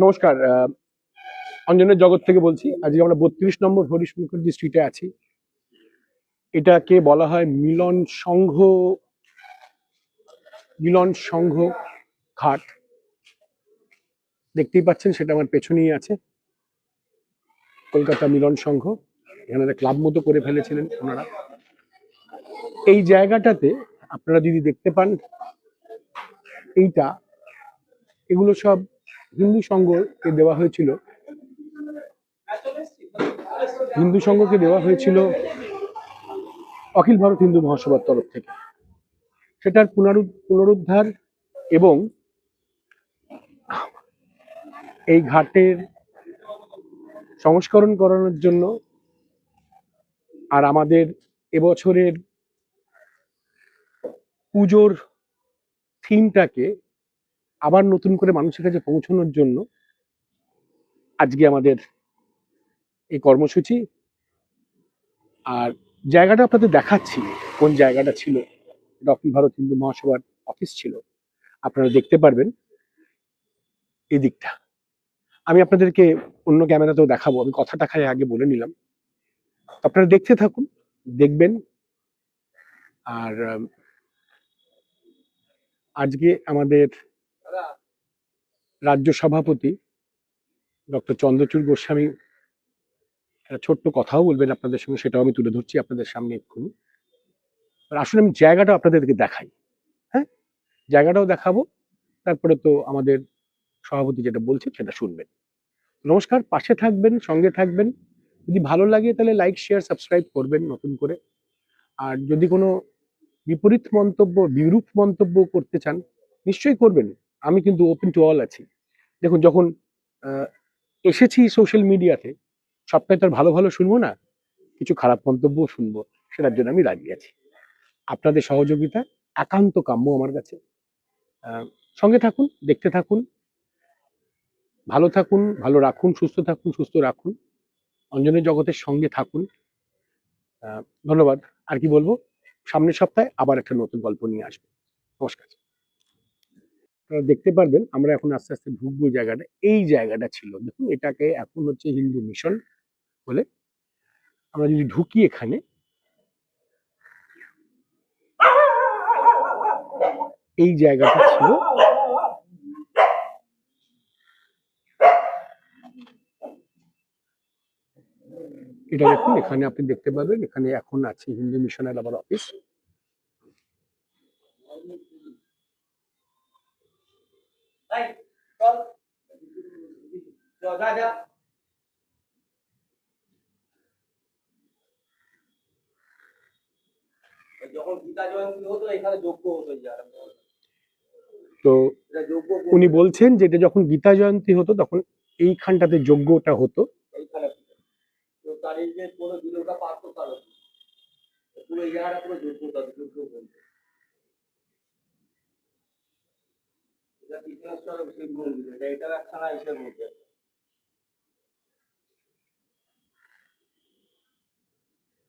নমস্কার। অঞ্জনের জগৎ থেকে বলছি। আজকে আমরা ৩২ নম্বর হরিশ মুখার্জি স্ট্রিটে আছি। এটাকে বলা হয় মিলন সংঘ ঘাট। দেখতেই পাচ্ছেন, সেটা আমার পেছনেই আছে, কলকাতা মিলন সংঘ। এখানে একটা ক্লাব মতো করে ফেলেছিলেন ওনারা। এই জায়গাটাতে আপনারা যদি দেখতে পান, এগুলো সব হিন্দু সংঘকে দেওয়া হয়েছিল অখিল ভারত হিন্দু মহাসভার তরফ থেকে। সেটার পুনরুদ্ধার এবং এই ঘাটের সংস্করণ করানোর জন্য, আর আমাদের এবছরের পুজোর থিমটাকে আবার নতুন করে মানুষের কাছে পৌঁছানোর জন্য আজকে আমাদের এই কর্মসূচি। আর জায়গাটা আপনাদের দেখাচ্ছি, কোন জায়গাটা ছিল। অখিল ভারত হিন্দু মহাসভার অফিস ছিল। আপনারা দেখতে পারবেন এই দিকটা। আমি আপনাদেরকে অন্য ক্যামেরাতেও দেখাবো, আমি কথাটা আগে বলে নিলাম। আপনারা দেখতে থাকুন, দেখবেন। আর আজকে আমাদের রাজ্য সভাপতি ডক্টর চন্দ্রচূড় গোস্বামী একটা ছোট্ট কথাও বলবেন আপনাদের সঙ্গে, সেটাও আমি তুলে ধরছি আপনাদের সামনে এক্ষুনি। আসলে আমি জায়গাটা আপনাদেরকে দেখাই। হ্যাঁ, জায়গাটাও দেখাবো, তারপরে তো আমাদের সভাপতি যেটা বলছে সেটা শুনবেন। নমস্কার, পাশে থাকবেন, সঙ্গে থাকবেন। যদি ভালো লাগে তাহলে লাইক, শেয়ার, সাবস্ক্রাইব করবেন নতুন করে। আর যদি কোনো বিরূপ মন্তব্য করতে চান, নিশ্চয়ই করবেন। আমি কিন্তু ওপেন টু অল আছি। দেখুন, যখন এসেছি সোশ্যাল মিডিয়াতে, সবটাই তার ভালো ভালো শুনবো না, কিছু খারাপ মন্তব্যও শুনবো। সেটার জন্য আমি রাজি আছি। আপনাদের সহযোগিতা একান্ত কাম্য আমার কাছে। সঙ্গে থাকুন, দেখতে থাকুন, ভালো থাকুন, ভালো রাখুন, সুস্থ থাকুন, সুস্থ রাখুন, অঞ্জনের জগতের সঙ্গে থাকুন। ধন্যবাদ। আর কি বলবো, সামনের সপ্তাহে আবার একটা নতুন গল্প নিয়ে আসবো। নমস্কার। আপনারা দেখতে পারবেন আমরা এখন আস্তে আস্তে ঢুকবো জায়গাটা। এই জায়গাটা ছিল, দেখুন, এটাকে এখন হচ্ছে হিন্দু মিশন বলে। আমরা যদি ঢুকি এখানে, এই জায়গাটা ছিল। এটা দেখুন, এখানে আপনি দেখতে পাবেন, এখানে এখন আছে হিন্দু মিশনের আবার অফিস। যখন গীতা জয়ন্তী হতো এখানে যজ্ঞ হতো। তো উনি বলছেন যে এটা যখন গীতা জয়ন্তী হতো তখন এইখানটাতে যজ্ঞটা হতো।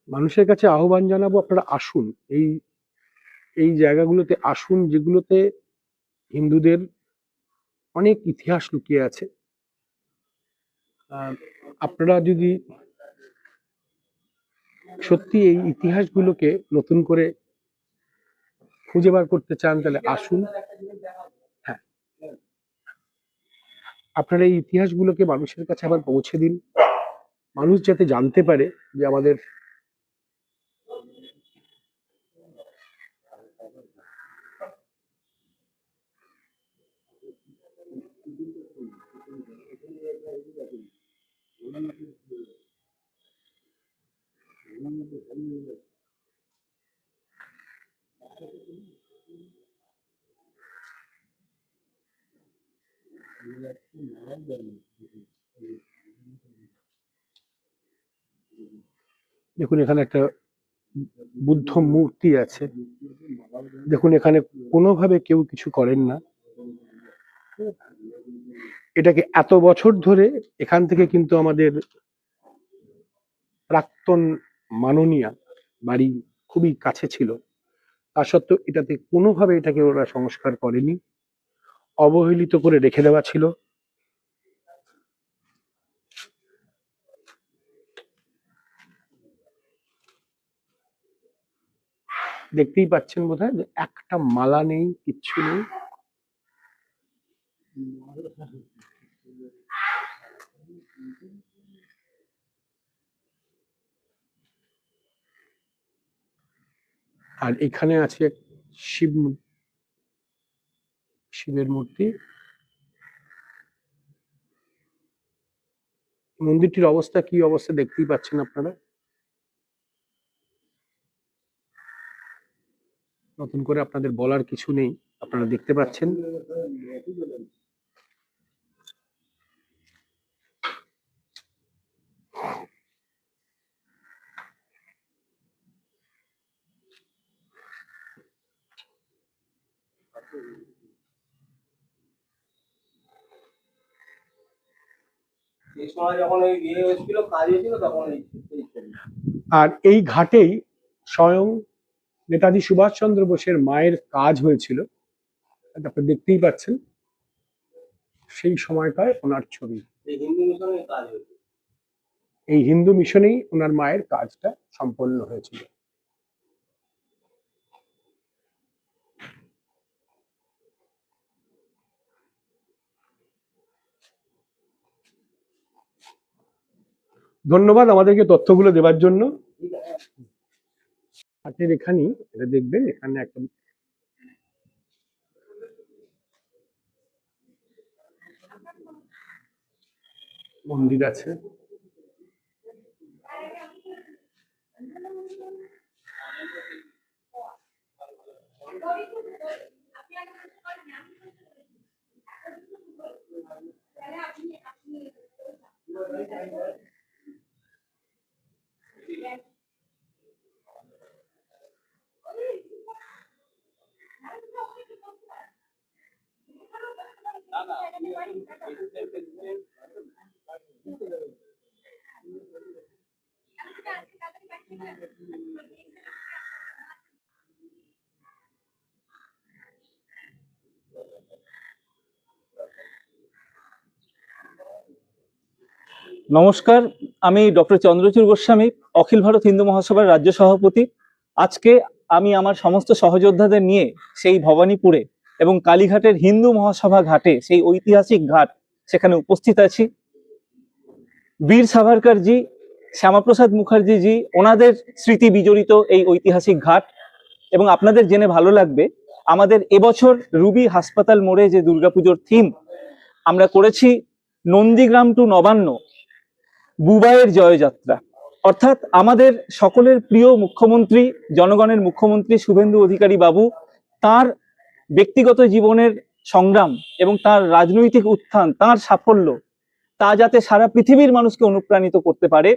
মানুষের কাছে আহ্বান জানাবো, আপনারা আসুন, এই এই জায়গাগুলোতে আসুন, যেগুলোতে হিন্দুদের অনেক ইতিহাস লুকিয়ে আছে। আপনারা যদি সত্যি এই ইতিহাসগুলোকে নতুন করে খুঁজে বার করতে চান, তাহলে আসুন। হ্যাঁ, আপনারা এই ইতিহাসগুলোকে মানুষের কাছে আবার পৌঁছে দিন, মানুষ যাতে জানতে পারে যে আমাদের দেখুন, এখানে একটা বুদ্ধ মূর্তি আছে। দেখুন, এখানে কোনোভাবে কেউ কিছু করেন না। এটাকে এত বছর ধরে এখান থেকে কিন্তু আমাদের প্রাক্তন মাননীয়া বাড়ি খুবই কাছে ছিল। তা সত্ত্বেও এটাতে কোনোভাবে এটাকে ওরা সংস্কার করেনি, অবহেলিত করে রেখে দেওয়া ছিল। দেখতেই পাচ্ছেন বোধহয় যে একটা মালা নেই, কিচ্ছু নেই। আর এখানে আছে শিবের মূর্তি। মন্দিরটির অবস্থা কি অবস্থা দেখতেই পাচ্ছেন আপনারা। নতুন করে আপনাদের বলার কিছু নেই, আপনারা দেখতে পাচ্ছেন। আর এই ঘাটেই স্বয়ং নেতাজি সুভাষচন্দ্র বোসের মায়ের কাজ হয়েছিল, আপনারা দেখতেই পাচ্ছেন সেই সময়টায় ওনার ছবি। এই হিন্দু মিশনেই ওনার মায়ের কাজটা সম্পন্ন হয়েছিল। ধন্যবাদ আমাদেরকে তথ্যগুলো দেওয়ার জন্য। হাটের এখানেই এটা দেখবেন, এখানে একটা মন্দির আছে। নমস্কার, আমি ডক্টর চন্দ্রচূড় গোস্বামী, অখিল ভারত হিন্দু মহাসভার রাজ্য সভাপতি। আজকে আমি আমার সমস্ত সহযোদ্ধাদের নিয়ে সেই ভবানীপুরে এবং কালীঘাটের হিন্দু মহাসভা ঘাটে, সেই ঐতিহাসিক ঘাট, সেখানে উপস্থিত আছি। বীর সাভারকর জি, শ্যামাপ্রসাদ মুখার্জি জি, ওনাদের স্মৃতি বিজড়িত এই ঐতিহাসিক ঘাট। এবং আপনাদের জেনে ভালো লাগবে, আমাদের এবছর রুবি হাসপাতাল মোড়ে যে দুর্গাপুজোর থিম আমরা করেছি, নন্দীগ্রাম টু নবান্ন, বুবাইয়ের জয়যাত্রা। অর্থাৎ আমাদের সকলের প্রিয় মুখ্যমন্ত্রী, জনগণের মুখ্যমন্ত্রী শুভেন্দু অধিকারী বাবু, তার ব্যক্তিগত জীবনের সংগ্রাম এবং তার রাজনৈতিক উত্থান, তার সাফল্য, তা যাতে সারা পৃথিবীর মানুষকে অনুপ্রাণিত করতে পারে,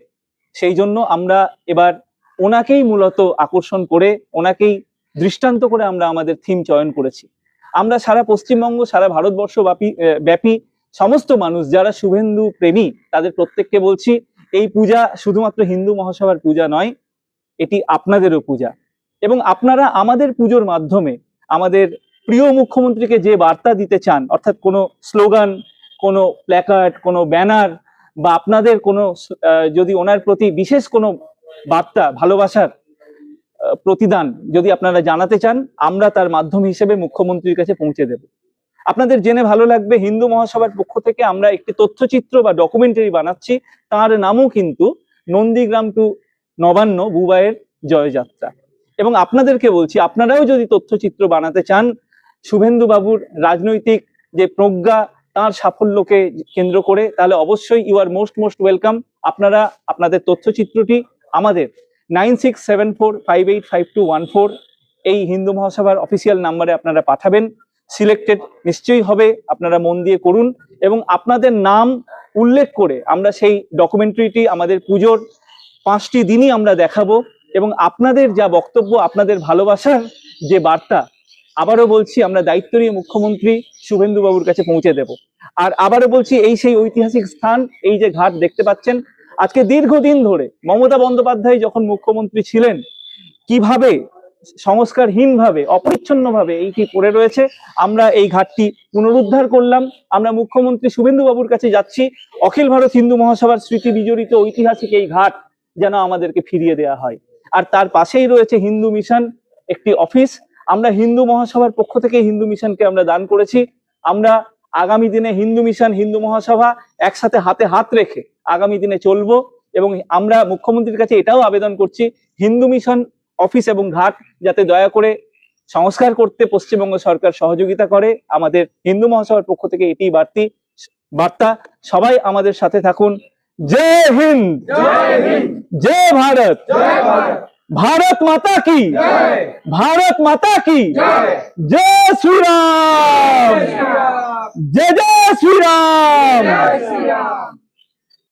সেই জন্য আমরা এবার ওনাকেই মূলত আকর্ষণ করে, ওনাকেই দৃষ্টান্ত করে আমরা আমাদের থিম চয়ন করেছি। আমরা সারা পশ্চিমবঙ্গ, সারা ভারতবর্ষ ব্যাপী সমস্ত মানুষ যারা শুভেন্দু প্রেমী, তাদের প্রত্যেককে বলছি, এই পূজা শুধুমাত্র হিন্দু মহাসভার পূজা নয়, এটি আপনাদেরও পূজা। এবং আপনারা আমাদের পুজোর মাধ্যমে আমাদের প্রিয় মুখ্যমন্ত্রীকে যে বার্তা দিতে চান, অর্থাৎ কোনো স্লোগান, কোনো প্ল্যাকার্ড, কোনো ব্যানার, বা আপনাদের কোনো যদি ওনার প্রতি বিশেষ কোনো বার্তা, ভালোবাসার প্রতিদান যদি আপনারা জানাতে চান, আমরা তার মাধ্যম হিসেবে মুখ্যমন্ত্রীর কাছে পৌঁছে দেব। আপনাদের জেনে ভালো লাগবে, হিন্দু মহাসভার পক্ষ থেকে আমরা একটি তথ্যচিত্র বা ডকুমেন্টারি বানাচ্ছি, তার নামও কিন্তু নন্দীগ্রাম টু নবান্ন, বুবাইয়ের জয়যাত্রা। এবং আপনাদেরকে বলছি, আপনারাও যদি তথ্যচিত্র বানাতে চান শুভেন্দু বাবুর রাজনৈতিক যে প্রজ্ঞা, তার সাফল্যকে কেন্দ্র করে, তাহলে অবশ্যই ইউ আর মোস্ট ওয়েলকাম। আপনারা আপনাদের তথ্যচিত্রটি আমাদের 9674585214 এই হিন্দু মহাসভার অফিসিয়াল নাম্বারে আপনারা পাঠাবেন। সিলেক্টেড নিশ্চয়ই হবে, আপনারা মন দিয়ে করুন। এবং আপনাদের নাম উল্লেখ করে আমরা সেই ডকুমেন্টারিটি আমাদের পুজোর 5টি দিনই আমরা দেখাবো। এবং আপনাদের যা বক্তব্য, আপনাদের ভালোবাসার যে বার্তা, আবারও বলছি, আমরা দায়িত্ব নিয়ে মুখ্যমন্ত্রী শুভেন্দু বাবুর কাছে পৌঁছে দেব। আর আবারও বলছি, এই সেই ঐতিহাসিক স্থান, এই যে ঘাট দেখতে পাচ্ছেন, আজকে দীর্ঘদিন ধরে মমতা বন্দ্যোপাধ্যায় যখন মুখ্যমন্ত্রী ছিলেন, কিভাবে সংস্কারহীন ভাবে, অপরিচ্ছন্ন ভাবে এইটি পড়ে রয়েছে, আমরা এই ঘাটটি পুনরুদ্ধার করলাম। আমরা মুখ্যমন্ত্রী শুভেন্দু বাবুর কাছে যাচ্ছি, অখিল ভারত হিন্দু মহাসভার স্মৃতি বিজড়িত ঐতিহাসিক এই ঘাট যেন আমাদেরকে ফিরিয়ে দেওয়া হয়। আর তার পাশেই রয়েছে হিন্দু মিশন, একটি অফিস আমরা হিন্দু মহাসভার পক্ষ থেকে হিন্দু মিশনকে আমরা দান করেছি। আমরা আগামী দিনে হিন্দু মিশন, হিন্দু মহাসভা একসাথে হাতে হাত রেখে আগামী দিনে চলবো এবং আমরা মুখ্যমন্ত্রীর কাছে এটাও আবেদন করছি হিন্দু মিশন অফিস এবং ঘাট যাতে দয়া করে সংস্কার করতে পশ্চিমবঙ্গ সরকার সহযোগিতা করে। আমাদের হিন্দু মহাসভার পক্ষ থেকে এটি বার্তা। সবাই আমাদের সাথে থাকুন। জয় হিন্দ, জয় ভারত, ভারত মাতা কি, ভারত মাতা কি, জয় শ্রীরাম, জয় জয় শ্রীরাম।